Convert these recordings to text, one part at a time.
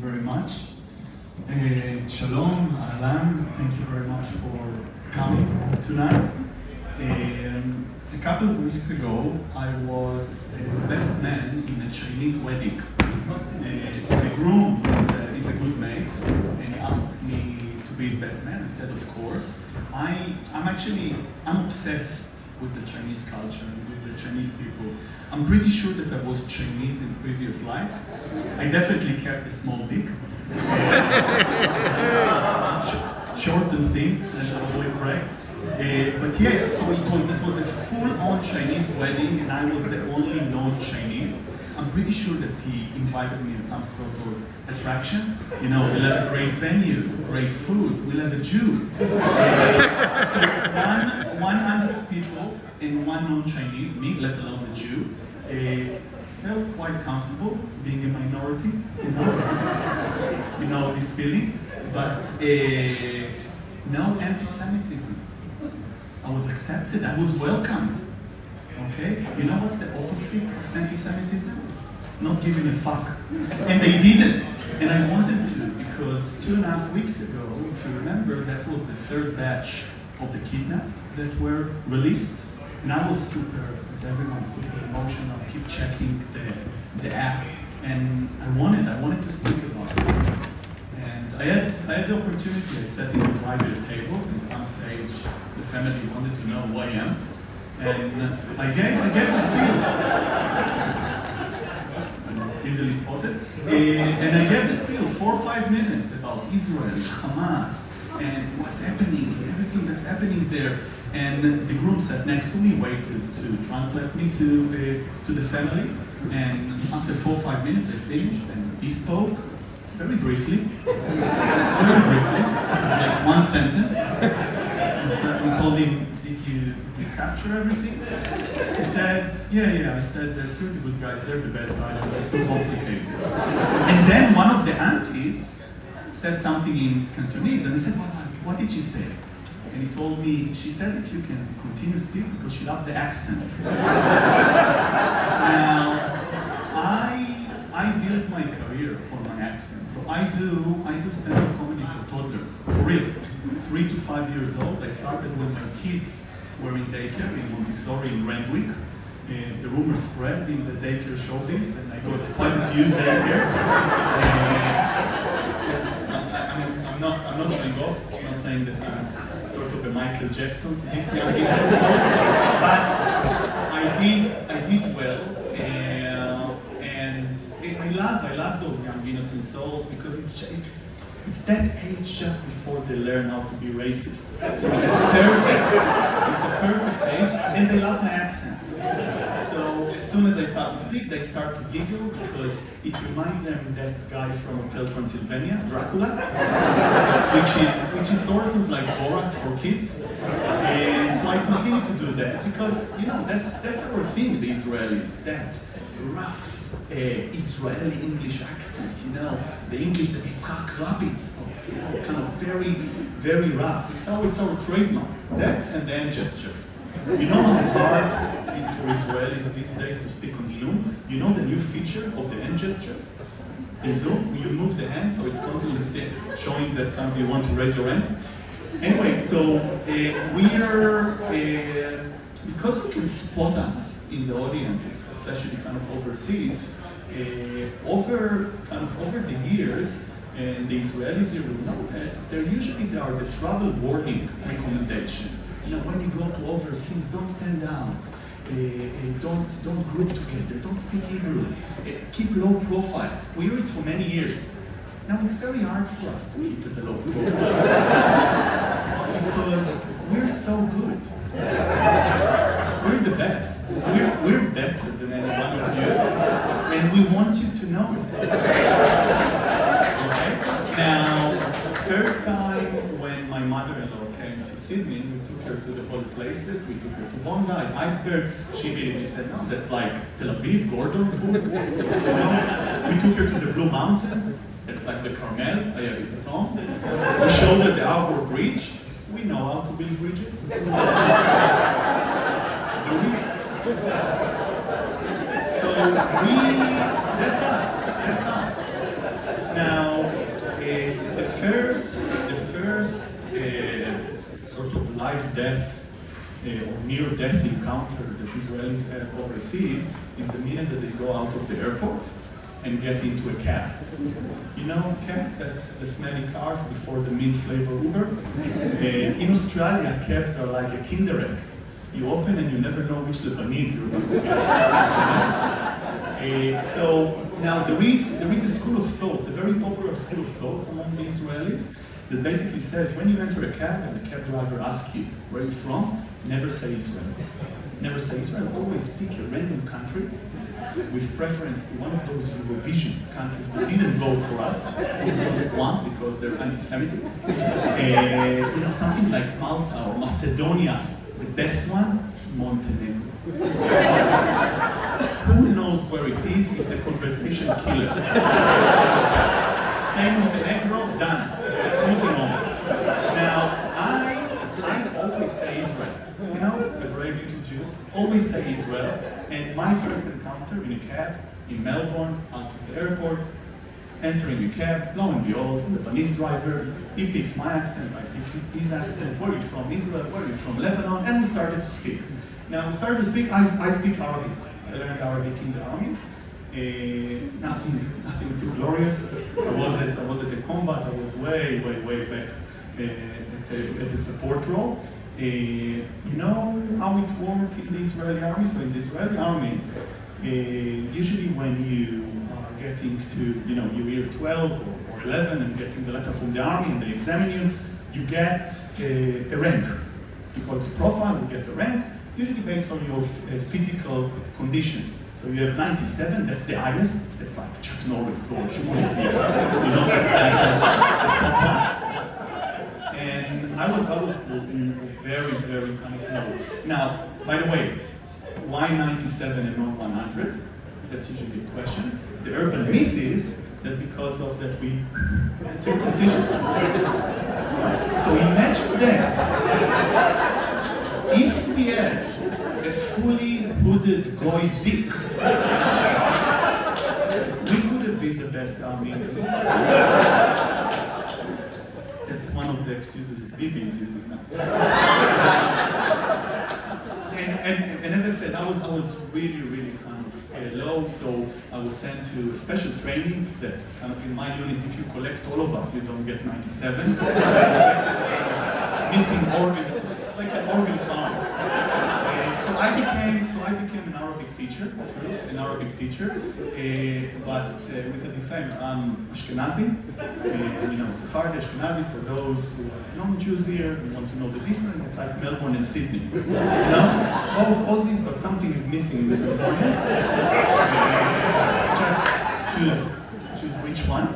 very much. Shalom, Alan, thank you very much for coming tonight. A couple of weeks ago, I was the best man in a Chinese wedding. The groom is a good mate, and he asked me to be his best man. I said, of course. I'm obsessed with the Chinese culture and with the Chinese people. I'm pretty sure that I was Chinese in previous life. I definitely kept a small dick. Short and thin, as I always brag. But yeah, so it was a full-on Chinese wedding, and I was the only non-Chinese. I'm pretty sure that he invited me in some sort of attraction. You know, we'll have a great venue, great food, we'll have a Jew. So 100 people and one non-Chinese, me, let alone a Jew, felt quite comfortable being a minority. You know this feeling, but no anti-Semitism. I was accepted, I was welcomed. Okay? You know what's the opposite of anti-Semitism? Not giving a fuck. And they didn't. And I wanted to, because 2.5 weeks ago, if you remember, that was the third batch of the kidnapped that were released. And I was super, as everyone, super emotional, keep checking the app. And I wanted to speak about it. And I had the opportunity. I sat in a private table, and at some stage the family wanted to know who I am. And I gave the spiel. Easily spotted. And I gave the spiel 4 or 5 minutes about Israel, Hamas, and what's happening, everything that's happening there. And the groom sat next to me, waited to translate me to the family. And after 4 or 5 minutes, I finished, and he spoke very briefly, like one sentence. I told him, did you capture everything? He said, yeah. I said, you're the good guys, they're the bad guys, and it's too complicated. And then one of the aunties said something in Cantonese, and I said, what did she say? And he told me, she said if you can continue speaking because she loves the accent. Now, I built my career on my accent. So I do stand-up comedy for toddlers, for real. 3 to 5 years old. I started when my kids were in daycare in Montessori in Randwick. The rumor spread in the daycare showbiz, and I got quite a few daycares. I'm not showing off. I'm not saying that I'm sort of a Michael Jackson to these young innocent souls, but I did well, and I love those young innocent souls because it's that age just before they learn how to be racist. So it's a perfect age, and they love my accent. So as soon as I start to speak, they start to giggle because it reminds them that guy from Hotel Transylvania, Dracula, which is sort of like Borat for kids. And so I continue to do that because, you know, that's our thing, the Israelis, that rough Israeli English accent, you know, the English that Yitzhak Rabin spoke, you know, kind of very, very rough. It's our trademark. And then gestures. You know how hard it is for Israelis these days to speak on Zoom? You know the new feature of the hand gestures? In Zoom, you move the hand, so it's constantly showing that kind of you want to raise your hand. Anyway, so because you can spot us in the audiences, especially kind of overseas, over the years, and the Israelis here will know that there are the travel warning recommendation. You know, when you go to overseas, don't stand out, don't group together, don't speak Hebrew, keep low profile. We hear it for many years. Now it's very hard for us to keep it a low profile because we're so good. We're the best. We're better than any one of you, and we want you to know it. Okay? Now, first time when my mother-in-law came to Sydney, we took her to the whole places. We took her to Bondi, Iceberg. She immediately said, "No, that's like Tel Aviv, Gordon." You know? We took her to the Blue Mountains. It's like the Carmel. I have it at home. We showed her the Arbor Bridge. We know how to build bridges. Do we? So that's us. Now, death or near-death encounter that Israelis have overseas is the minute that they go out of the airport and get into a cab. You know, cabs, that's the smelly cars before the mint-flavored Uber. In Australia, cabs are like a Kinder egg. You open and you never know which Lebanese you're going to get. So now there is a school of thoughts, a very popular school of thoughts among the Israelis that basically says when you enter a cab and the cab driver asks you where you're from, never say Israel. Never say Israel. Always pick a random country with preference to one of those Eurovision countries that didn't vote for us, just one because they're anti-Semitic. You know, something like Malta or Macedonia. The best one, Montenegro. Who knows where it is? It's a conversation killer. Say Montenegro, done. Cruising on. Now, I always say Israel. You know, a brave little Jew. Always say Israel. And my first encounter in a cab in Melbourne, out of the airport, entering a cab, lo and behold, the Lebanese driver, he picks my accent, I pick his accent, where are you from? Israel, where are you from? Lebanon, and we started to speak. Now, we started to speak, I speak Arabic. I learned Arabic in the army. Nothing too glorious. I was at a combat, I was way back at a support role. You know how it works in the Israeli army? So in the Israeli army, usually when you are getting to, you know, you're year 12 or 11 and getting the letter from the army and they examine you, you get a rank. You call it a profile, you get a rank, usually based on your physical conditions. So you have 97, that's the highest, that's like Chuck Norris or Schumacher. You know, that's like the top one. And I was very kind of low. Now, by the way, why 97 and not 100? That's usually the question. The urban myth is that because of that we circumcision. So imagine that if we had a fully hooded goy dick, we could have been the best army in the world. That's one of the excuses that Bibi is using now. And as I said, I was really kind of low, so I was sent to a special training that kind of in my unit, if you collect all of us, you don't get 97. Missing organs, like an organ farm. So I became an Arabic teacher, but with a disclaimer, I'm Ashkenazi, you know, Sephardi, Ashkenazi, for those who are non-Jews here, who want to know the difference, it's like Melbourne and Sydney. You know, both Aussies, but something is missing in the Melbournians. So just choose which one.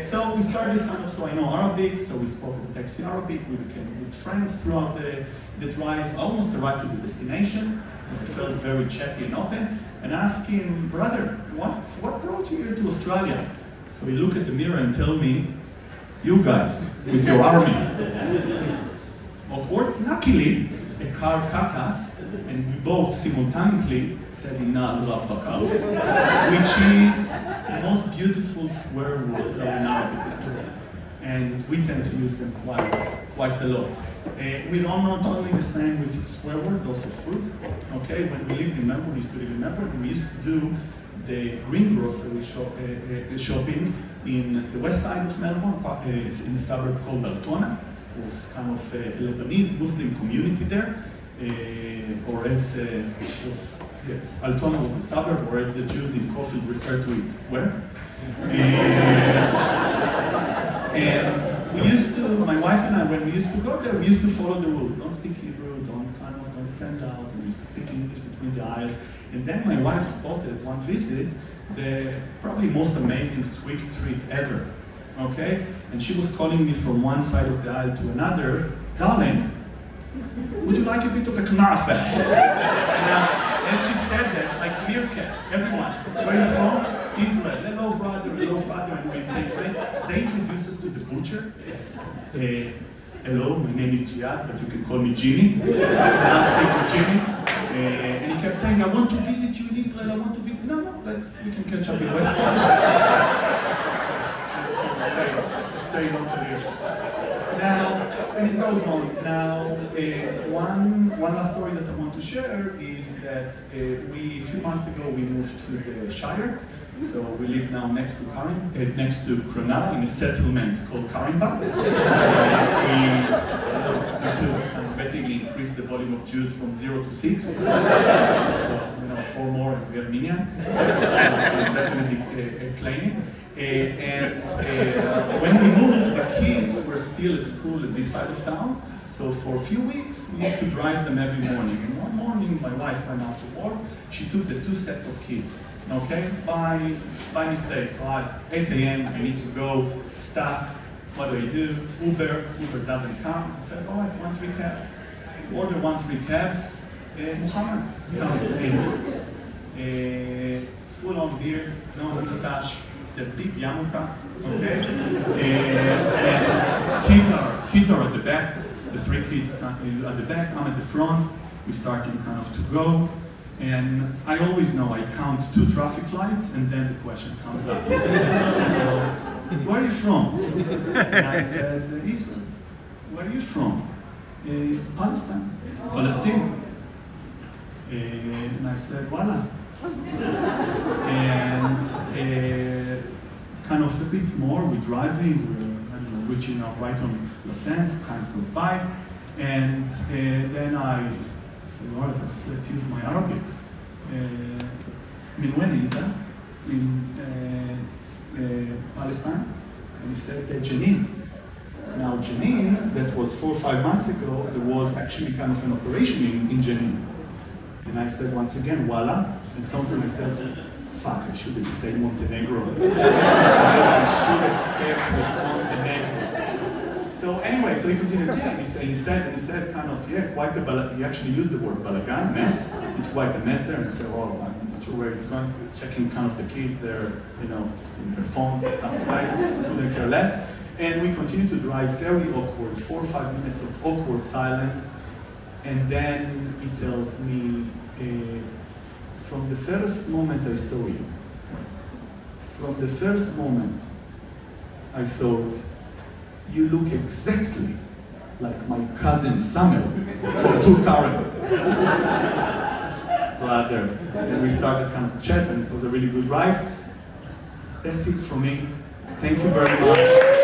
So we started kind of, so I know Arabic, so we spoke in taxi Arabic, we became good friends throughout the drive. I almost arrived to the destination, so I felt very chatty and open, and asked him, brother, what brought you here to Australia? So he looked at the mirror and told me, you guys, with your army. Awkward. Luckily, a car cut us, and we both simultaneously said Inna Rabbakaus, which is the most beautiful swear words are in Arabic. And we tend to use them quite a lot. We're not only the same with swear words, also fruit. Okay, when we lived in Melbourne, we used to live in Melbourne, we used to do the green grocery shopping in the west side of Melbourne, in a suburb called Altona. It was kind of a Lebanese Muslim community there, or as Altona was the suburb, or as the Jews in Caulfield refer to it, where? And we used to, my wife and I, when we used to go there, we used to follow the rules. Don't speak Hebrew, don't stand out. We used to speak English between the aisles. And then my wife spotted at one visit the probably most amazing sweet treat ever. Okay? And she was calling me from one side of the aisle to another, darling, would you like a bit of a knafe? Now, as she said that, like meerkats, everyone, where are you from? Israel, hello brother, and we became friends. They introduced us to the butcher. Hello, my name is Jihad, but you can call me Jimmy. I'll speak with Jimmy. And he kept saying, I want to visit you in Israel, I want to visit. No, we can catch up in Westfield. Let's stay local here. Now, and it goes on. Now, one last story that I want to share is that a few months ago, we moved to the Shire. So we live now next to Cronulla in a settlement called Caringbah. We to basically increase the volume of Jews from 0 to 6. So 4 more and we have minyan. So we definitely claim it. And when we moved, the kids were still at school at this side of town. So for a few weeks, we used to drive them every morning. And one morning, my wife went out to work. She took the 2 sets of keys. Okay, by mistake. So at 8 a.m. I need to go, stuck. What do? Uber doesn't come. I said, all right, 1-3 cabs. Order 1-3 cabs. Muhammad comes in. Full on beard, no mustache, the big yarmulke. Okay, kids are at the back. The 3 kids at the back. I'm at the front. We starting kind of to go. And I always know I count 2 traffic lights and then the question comes up. So, where are you from? And I said, Israel. Where are you from? Palestine. Palestine. And I said, voila. And kind of a bit more, we're driving, we're reaching out right on La Sense, time goes by. And then I said, all right, let's use my Arabic. من وين أنت? من Palestine. And he said, Jenin. Now Jenin, that was 4 or 5 months ago, there was actually kind of an operation in Jenin. And I said once again, voila, and thought to myself, fuck, I should have stayed Montenegro. I should have kept with Montenegro. So anyway, so he continued, yeah, he said kind of, yeah, quite a balagan. He actually used the word balagan, mess. It's quite a mess there. And I said, oh, I'm not sure where it's going. Checking kind of the kids there, just in their phones and stuff like that. Couldn't care less. And we continued to drive very awkward, 4 or 5 minutes of awkward silence. And then he tells me, from the first moment I saw you, from the first moment I thought, you look exactly like my cousin Samuel from Tourel. Brother. And we started kind of chat and it was a really good drive. That's it from me. Thank you very much.